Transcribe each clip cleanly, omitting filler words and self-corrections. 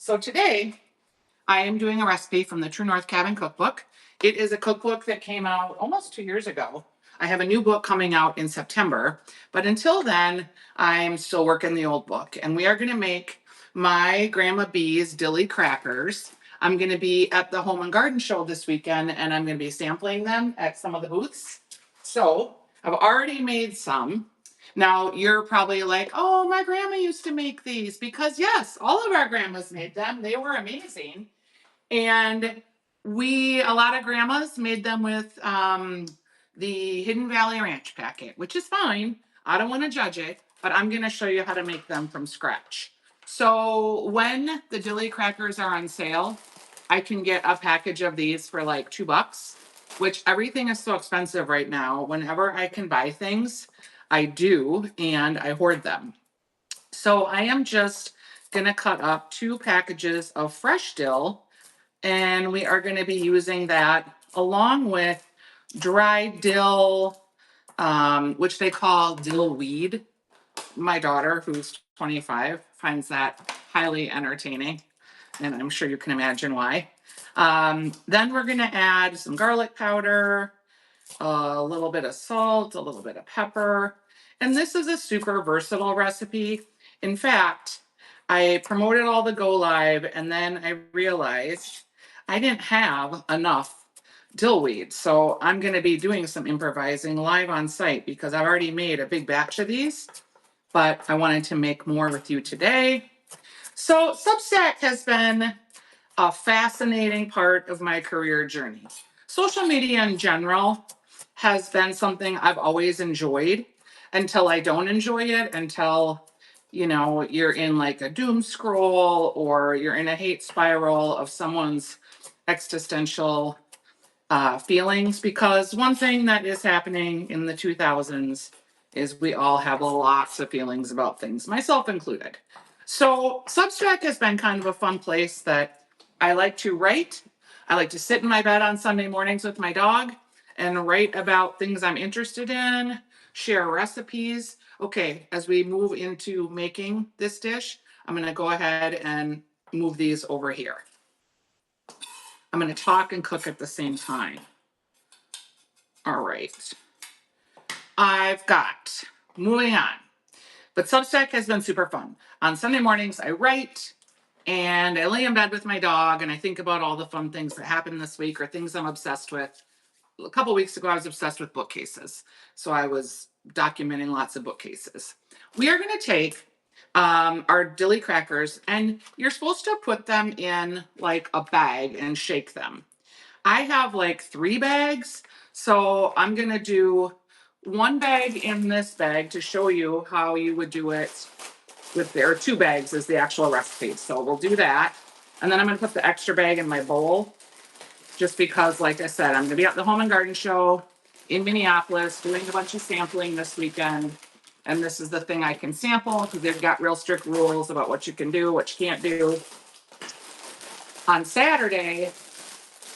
So today I am doing a recipe from the True North Cabin Cookbook. It is a cookbook that came out almost 2 years ago. I have a new book coming out in September, but until then, I'm still working the old book. And we are going to make my Grandma Bee's dilly crackers. I'm going to be at the Home and Garden Show this weekend, and I'm going to be sampling them at some of the booths. So I've already made some. Now you're probably like, oh, my grandma used to make these, because yes, all of our grandmas made them. They were amazing. And a lot of grandmas made them with the Hidden Valley Ranch packet, which is fine. I don't want to judge it, but I'm going to show you how to make them from scratch. So when the dilly crackers are on sale, I can get a package of these for like $2, which everything is so expensive right now. Whenever I can buy things, I do, and I hoard them. So I am just going to cut up 2 packages of fresh dill, and we are going to be using that along with dried dill, which they call dill weed. My daughter, who's 25, finds that highly entertaining, and I'm sure you can imagine why. Then we're going to add some garlic powder, a little bit of salt, a little bit of pepper. And this is a super versatile recipe. In fact, I promoted all the go live, and then I realized I didn't have enough dill weed. So I'm going to be doing some improvising live on site because I've already made a big batch of these, but I wanted to make more with you today. So Substack has been a fascinating part of my career journey. Social media in general has been something I've always enjoyed until I don't enjoy it, until you're in like a doom scroll or you're in a hate spiral of someone's existential feelings. Because one thing that is happening in the 2000s is we all have lots of feelings about things, myself included. So Substack has been kind of a fun place that I like to write. I like to sit in my bed on Sunday mornings with my dog and write about things I'm interested in, share recipes. Okay, as we move into making this dish, I'm going to go ahead and move these over here. I'm going to talk and cook at the same time. All right. Moving on. But Substack has been super fun. On Sunday mornings, I write and I lay in bed with my dog and I think about all the fun things that happened this week or things I'm obsessed with. A couple weeks ago, I was obsessed with bookcases. So I was documenting lots of bookcases. We are going to take our dilly crackers, and you're supposed to put them in like a bag and shake them. I have like 3 bags, so I'm going to do 1 bag in this bag to show you how you would do it with there. 2 bags is the actual recipe. So we'll do that. And then I'm going to put the extra bag in my bowl just because, like I said, I'm going to be at the Home and Garden Show in Minneapolis doing a bunch of sampling this weekend. And this is the thing I can sample because they've got real strict rules about what you can do, what you can't do. On Saturday,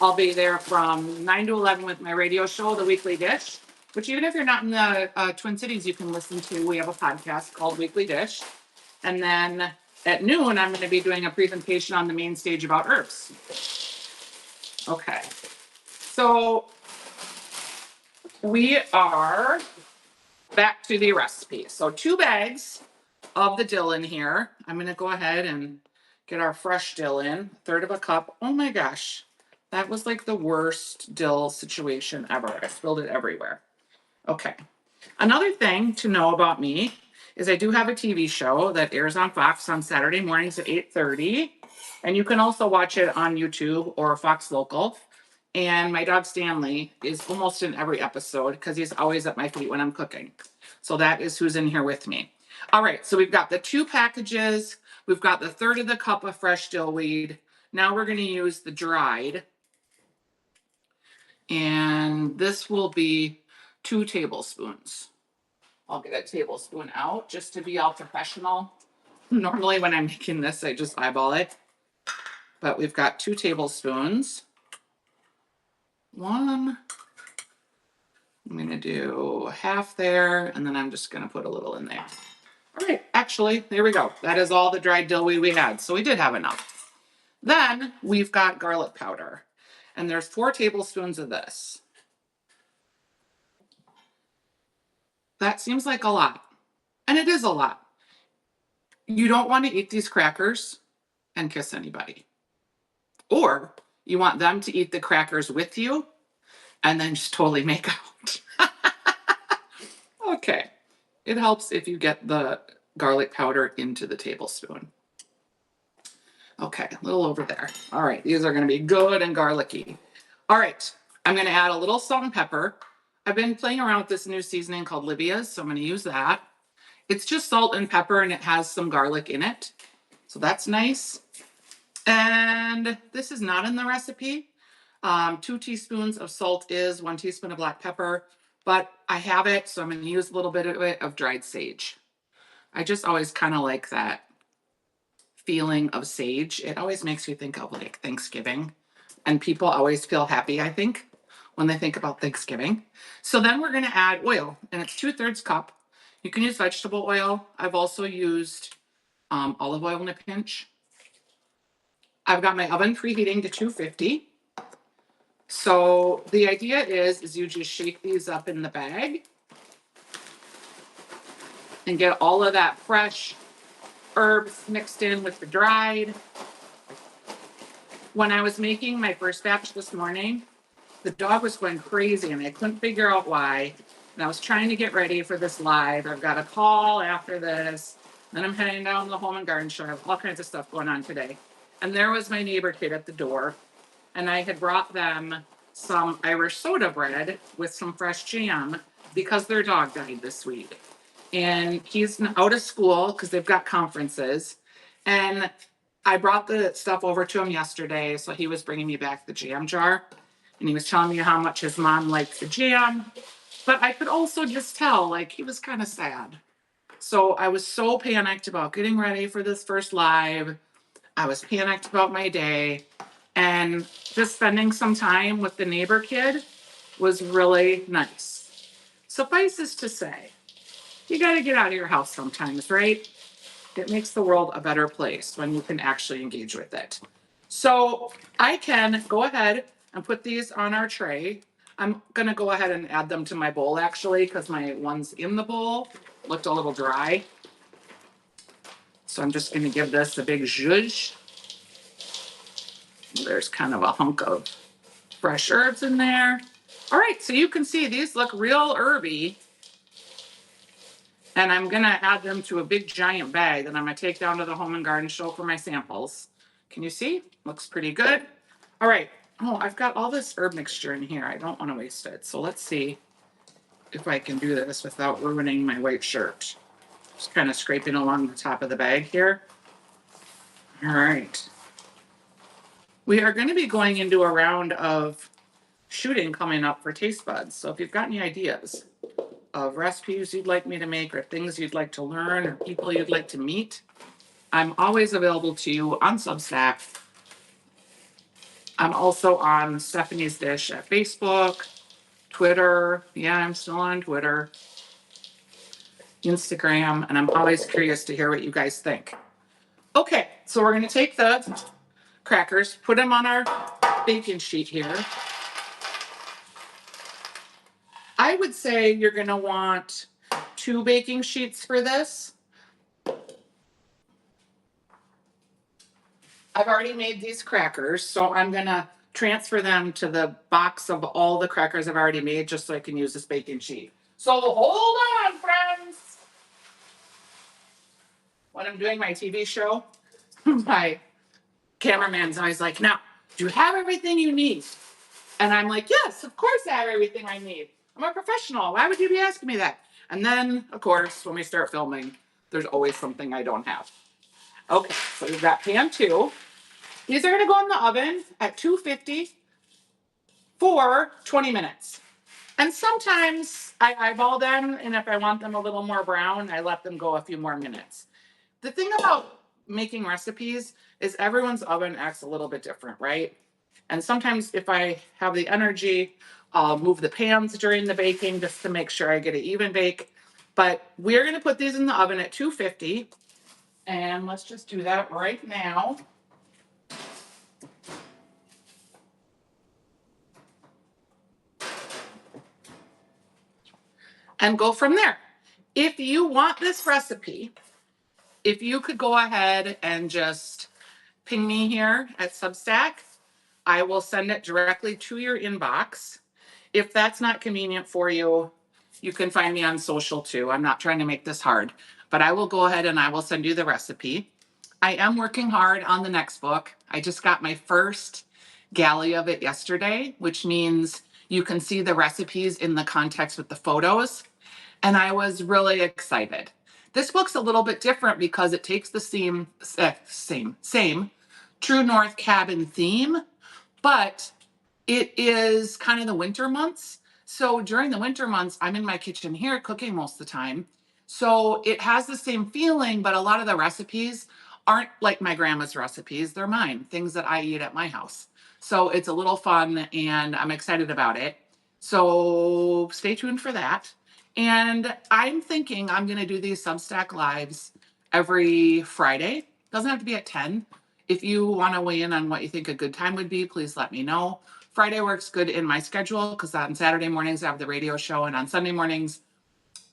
I'll be there from 9 to 11 with my radio show, The Weekly Dish, which even if you're not in the Twin Cities, you can listen to. We have a podcast called Weekly Dish. And then at noon, I'm going to be doing a presentation on the main stage about herbs. Okay. So we are back to the recipe. So 2 bags of the dill in here. I'm going to go ahead and get our fresh dill in, 1/3 of a cup. Oh my gosh. That was like the worst dill situation ever. I spilled it everywhere. Okay. Another thing to know about me is I do have a TV show that airs on Fox on Saturday mornings at 8:30. And you can also watch it on YouTube or Fox Local. And my dog Stanley is almost in every episode because he's always at my feet when I'm cooking. So that is who's in here with me. All right, so we've got the 2 packages. We've got the 1/3 of the cup of fresh dill weed. Now we're going to use the dried. And this will be 2 tablespoons. I'll get a tablespoon out just to be all professional. Normally when I'm making this, I just eyeball it. But we've got 2 tablespoons. 1. I'm going to do half there, and then I'm just going to put a little in there. All right, actually, there we go. That is all the dried dill weed we had. So we did have enough. Then we've got garlic powder, and there's 4 tablespoons of this. That seems like a lot, and it is a lot. You don't want to eat these crackers and kiss anybody, or you want them to eat the crackers with you and then just totally make out. Okay, it helps if you get the garlic powder into the tablespoon. Okay, a little over there. All right, these are gonna be good and garlicky. All right, I'm gonna add a little salt and pepper. I've been playing around with this new seasoning called Libya's, so I'm gonna use that. It's just salt and pepper and it has some garlic in it. So that's nice. And this is not in the recipe. 2 teaspoons of salt is 1 teaspoon of black pepper, but I have it, so I'm gonna use a little bit of it of dried sage. I just always kind of like that feeling of sage. It always makes you think of like Thanksgiving, and people always feel happy, I think, when they think about Thanksgiving. So then we're gonna add oil, and it's 2/3 cup. You can use vegetable oil. I've also used olive oil in a pinch. I've got my oven preheating to 250. So the idea is you just shake these up in the bag and get all of that fresh herbs mixed in with the dried. When I was making my first batch this morning, the dog was going crazy and I couldn't figure out why. And I was trying to get ready for this live. I've got a call after this. Then I'm heading down to the home and garden show. I have all kinds of stuff going on today. And there was my neighbor kid at the door. And I had brought them some Irish soda bread with some fresh jam because their dog died this week. And he's out of school because they've got conferences. And I brought the stuff over to him yesterday. So he was bringing me back the jam jar. And he was telling me how much his mom liked the jam. But I could also just tell, like, he was kind of sad. So I was so panicked about getting ready for this first live. I was panicked about my day. And just spending some time with the neighbor kid was really nice. Suffices to say, you got to get out of your house sometimes, right? It makes the world a better place when you can actually engage with it. So I can go ahead and put these on our tray. I'm gonna go ahead and add them to my bowl actually, because my ones in the bowl looked a little dry. So I'm just gonna give this a big zhuzh. There's kind of a hunk of fresh herbs in there. All right, so you can see these look real herby. And I'm gonna add them to a big giant bag that I'm gonna take down to the home and garden show for my samples. Can you see? Looks pretty good. All right, oh, I've got all this herb mixture in here. I don't wanna waste it. So let's see if I can do this without ruining my white shirt. Just kind of scraping along the top of the bag here. All right. We are gonna be going into a round of shooting coming up for Taste Buds. So if you've got any ideas of recipes you'd like me to make or things you'd like to learn or people you'd like to meet, I'm always available to you on Substack. I'm also on Stephanie's Dish at Facebook, Twitter. Yeah, I'm still on Twitter, Instagram, and I'm always curious to hear what you guys think. Okay, so we're gonna take the crackers, put them on our baking sheet here. I would say you're gonna want 2 baking sheets for this. I've already made these crackers, so I'm gonna transfer them to the box of all the crackers I've already made just so I can use this baking sheet. So hold on, friends. When I'm doing my TV show, my cameraman's always like, now, do you have everything you need? And I'm like, yes, of course I have everything I need. I'm a professional. Why would you be asking me that? And then, of course, when we start filming, there's always something I don't have. Okay, so we've got pan 2. These are gonna go in the oven at 250 for 20 minutes. And sometimes I eyeball them, and if I want them a little more brown, I let them go a few more minutes. The thing about making recipes is everyone's oven acts a little bit different, right? And sometimes if I have the energy, I'll move the pans during the baking just to make sure I get an even bake. But we're gonna put these in the oven at 250. And let's just do that right now. and go from there. If you want this recipe, if you could go ahead and just ping me here at Substack, I will send it directly to your inbox. If that's not convenient for you, you can find me on social too. I'm not trying to make this hard, but I will go ahead and I will send you the recipe. I am working hard on the next book. I just got my first galley of it yesterday, which means you can see the recipes in the context with the photos. And I was really excited. This book's a little bit different because it takes the same True North cabin theme, but it is kind of the winter months. So during the winter months, I'm in my kitchen here cooking most of the time. So it has the same feeling, but a lot of the recipes aren't like my grandma's recipes. They're mine, things that I eat at my house. So it's a little fun and I'm excited about it. So stay tuned for that. And I'm thinking I'm going to do these Substack lives every Friday. Doesn't have to be at 10. If you want to weigh in on what you think a good time would be, please let me know. Friday works good in my schedule because on Saturday mornings I have the radio show, and on Sunday mornings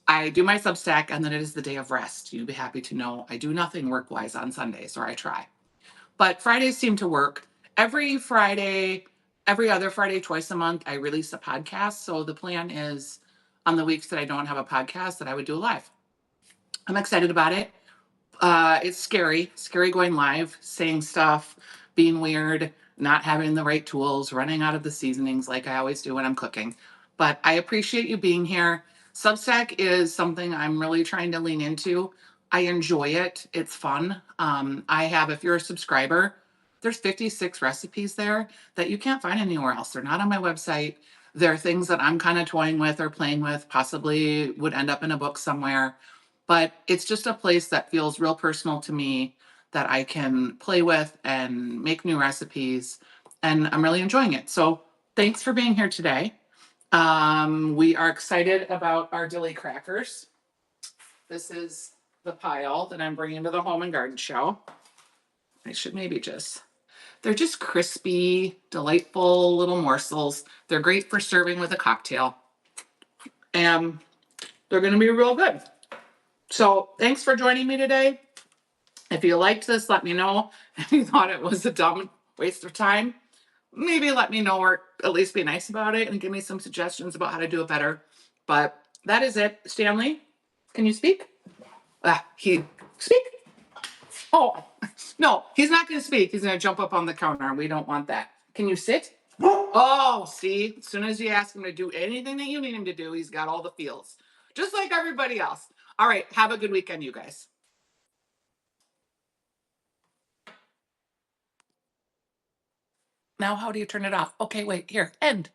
I do my Substack, and then it is the day of rest. You'd be happy to know I do nothing work wise on Sundays, or I try. But Fridays seem to work. Every Friday, every other Friday, twice a month, I release a podcast. So the plan is on the weeks that I don't have a podcast that I would do live. I'm excited about it. It's scary going live, saying stuff, being weird, not having the right tools, running out of the seasonings like I always do when I'm cooking. But I appreciate you being here. Substack is something I'm really trying to lean into. I enjoy it. It's fun. I have, if you're a subscriber, there's 56 recipes there that you can't find anywhere else. They're not on my website. They're things that I'm kind of toying with or playing with, possibly would end up in a book somewhere. But it's just a place that feels real personal to me that I can play with and make new recipes. And I'm really enjoying it. So thanks for being here today. We are excited about our dilly crackers. This is the pile that I'm bringing to the Home and Garden Show. I should maybe they're just crispy, delightful little morsels. They're great for serving with a cocktail. And they're going to be real good. So thanks for joining me today. If you liked this, let me know. If you thought it was a dumb waste of time, maybe let me know, or at least be nice about it and give me some suggestions about how to do it better. But that is it. Stanley, can you speak? He speak. Oh, no, he's not going to speak. He's going to jump up on the counter. We don't want that. Can you sit? Oh, see, as soon as you ask him to do anything that you need him to do, he's got all the feels, just like everybody else. All right, have a good weekend, you guys. Now, how do you turn it off? Okay, wait, here, end.